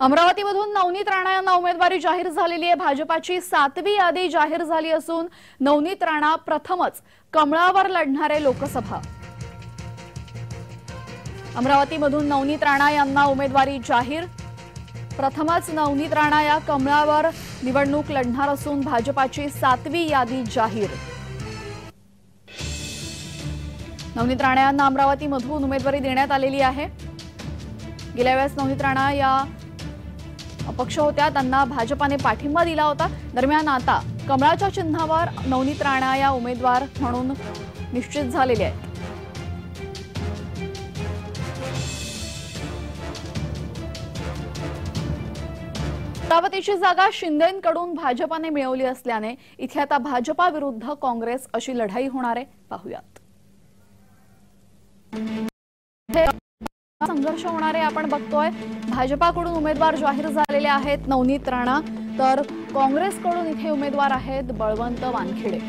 अमरावतीमधून नवनीत राणा यांना उमेदवारी जाहीर झालेली आहे। भाजपाची 7वी यादी जाहीर झाली असून नवनीत राणा प्रथमच कमळावर लढणारे लोकसभा। अमरावतीमधून नवनीत राणा यांना उमेदवारी जाहीर। प्रथमच नवनीत राणा या कमळावर निवडणूक लढणार असून भाजपाची 7वी यादी जाहीर। नवनीत राणा यांना अमरावतीमधून उमेदवारी देण्यात आलेली आहे। गेल्या वेळेस नवनीत राणा या अपक्ष होत्या, त्यांना भाजपाने पाठिंबा दिला होता। दरम्यान आता कमळाच्या चिन्हावर नवनीत राणा या उमेदवार म्हणून निश्चित झालेले आहेत। अमरावतीची जागा शिंदेंकडून भाजपाने मिळवली असल्याने इथे आता भाजपा विरुद्ध काँग्रेस अशी लढाई होणार आहे। पाहूयात संघर्ष होणार आहे। आपण बघतोय भाजपाकडून उमेदवार जाहीर झालेले आहेत नवनीत राणा, तर काँग्रेसकडून इथे उमेदवार आहेत बळवंत वानखेडे।